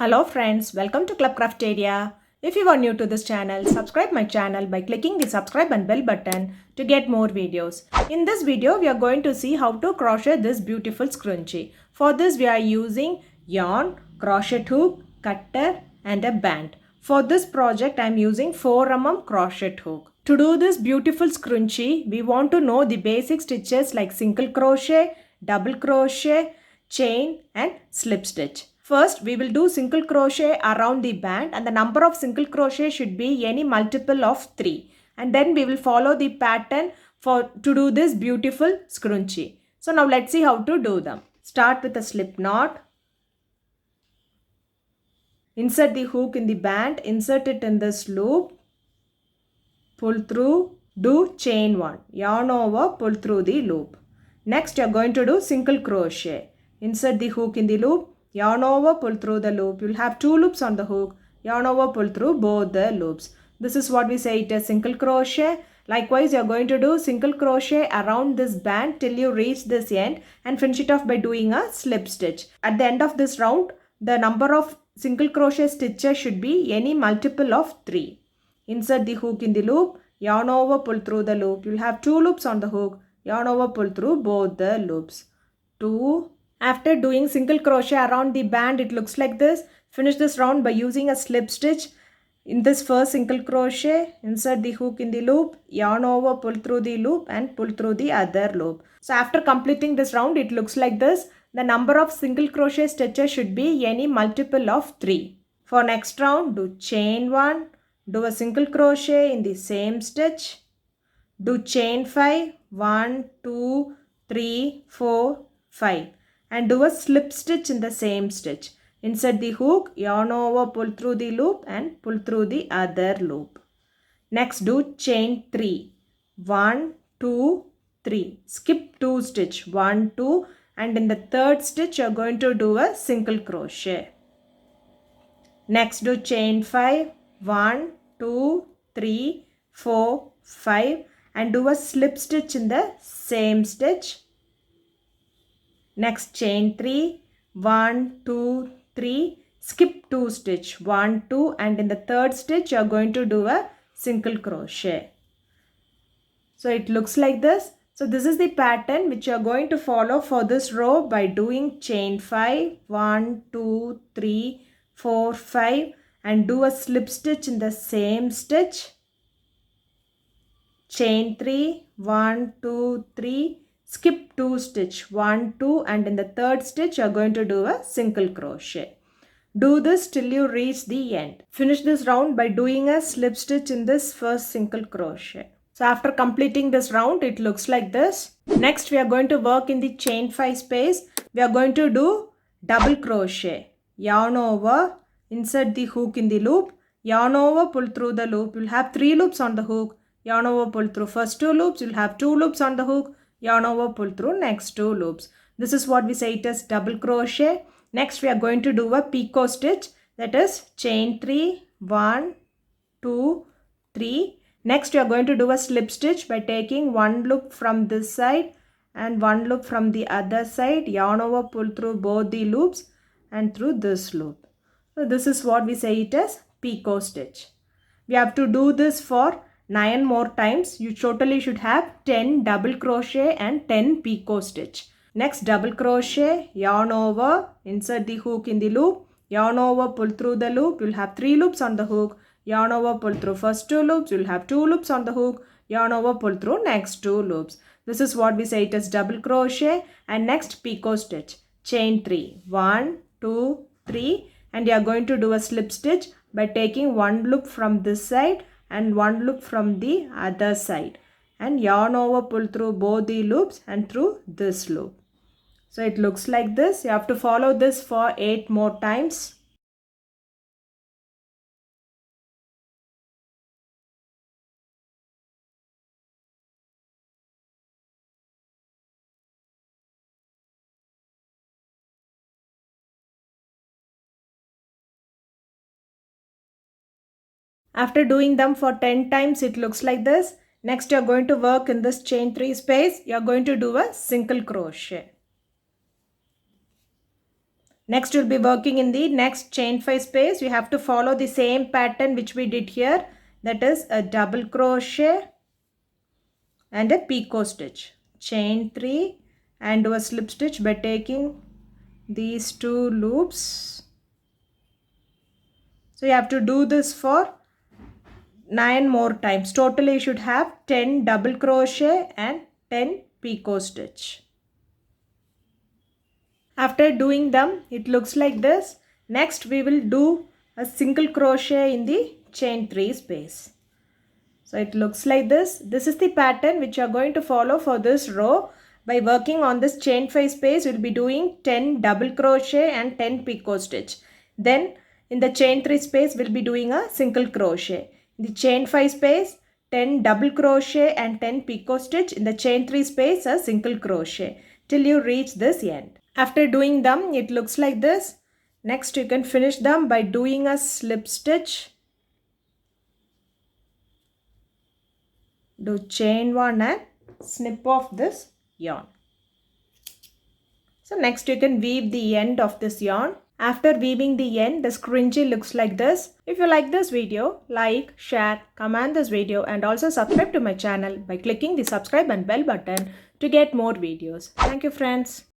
Hello friends, welcome to Club Crafteria. If you are new to this channel, subscribe my channel by clicking the subscribe and bell button to get more videos. In this video, we are going to see how to crochet this beautiful scrunchie. For this, we are using yarn, crochet hook, cutter and a band. For this project, I am using 4mm crochet hook. To do this beautiful scrunchie, we want to know the basic stitches like single crochet, double crochet, chain and slip stitch. First, we will do single crochet around the band and the number of single crochet should be any multiple of 3. And then we will follow the pattern to do this beautiful scrunchie. So now let's see how to do them. Start with a slip knot. Insert the hook in the band, insert it in this loop. Pull through, do chain 1. Yarn over, pull through the loop. Next, you are going to do single crochet. Insert the hook in the loop. Yarn over, pull through the loop. You'll have 2 loops on the hook. Yarn over, pull through both the loops. This is what we say it is single crochet. Likewise, you are going to do single crochet around this band till you reach this end and finish it off by doing a slip stitch. At the end of this round, the number of single crochet stitches should be any multiple of 3. Insert the hook in the loop. Yarn over, pull through the loop. You'll have 2 loops on the hook. Yarn over, pull through both the loops. 2. After doing single crochet around the band, it looks like this. Finish this round by using a slip stitch. In this first single crochet, insert the hook in the loop, yarn over, pull through the loop and pull through the other loop. So after completing this round, it looks like this. The number of single crochet stitches should be any multiple of 3. For next round, do chain 1, do a single crochet in the same stitch, do chain 5, 1, 2, 3, 4, 5. And do a slip stitch in the same stitch. Insert the hook, yarn over, pull through the loop and pull through the other loop. Next do chain 3. 1, 2, 3. Skip 2 stitch. 1, 2 and in the third stitch you are going to do a single crochet. Next do chain 5. 1, 2, 3, 4, 5 and do a slip stitch in the same stitch. Next chain 3, 1, 2, 3, skip 2 stitch, 1, 2 and in the third stitch you are going to do a single crochet. So it looks like this. So this is the pattern which you are going to follow for this row by doing chain 5, 1, 2, 3, 4, 5 and do a slip stitch in the same stitch. Chain 3, 1, 2, 3. Skip 2 stitch, 1, 2 and in the third stitch you are going to do a single crochet. Do this till you reach the end. Finish this round by doing a slip stitch in this first single crochet. So after completing this round, it looks like this. Next we are going to work in the chain 5 space. We are going to do double crochet. Yarn over, insert the hook in the loop. Yarn over, pull through the loop. You'll have 3 loops on the hook. Yarn over, pull through first 2 loops. You'll have 2 loops on the hook. Yarn over, pull through next 2 loops. This is what we say it is double crochet. Next we are going to do a picot stitch, that is chain 3, 1, 2, 3. Next we are going to do a slip stitch by taking 1 loop from this side and 1 loop from the other side. Yarn over, pull through both the loops and through this loop. So this is what we say it as picot stitch. We have to do this for 9 more times. You totally should have 10 double crochet and 10 picot stitch. Next double crochet, yarn over, insert the hook in the loop, yarn over, pull through the loop. You'll have 3 loops on the hook. Yarn over, pull through first 2 loops. You'll have 2 loops on the hook. Yarn over, pull through next 2 loops. This is what we say it is double crochet. And next picot stitch, chain 3, 1, 2, 3 and you are going to do a slip stitch by taking 1 loop from this side and 1 loop from the other side and yarn over, pull through both the loops and through this loop. So it looks like this. You have to follow this for 8 more times. After doing them for 10 times, it looks like this. Next, you are going to work in this chain 3 space. You are going to do a single crochet. Next we'll be working in the next chain 5 space. You have to follow the same pattern which we did here. That is a double crochet and a picot stitch. Chain 3 and do a slip stitch by taking these 2 loops. So you have to do this for 9 more times. Totally you should have 10 double crochet and 10 picot stitch. After doing them, it looks like this. Next we will do a single crochet in the chain 3 space. So it looks like this. This is the pattern which you are going to follow for this row. By working on this chain 5 space, you will be doing 10 double crochet and 10 picot stitch. Then in the chain 3 space, we will be doing a single crochet. In the chain 5 space, 10 double crochet and 10 picot stitch. In the chain 3 space, a single crochet till you reach this end. After doing them, it looks like this. Next, you can finish them by doing a slip stitch. Do chain 1 and snip off this yarn. So next you can weave the end of this yarn. After weaving the end, the scrunchie looks like this. If you like this video, like, share, comment this video and also subscribe to my channel by clicking the subscribe and bell button to get more videos. Thank you friends.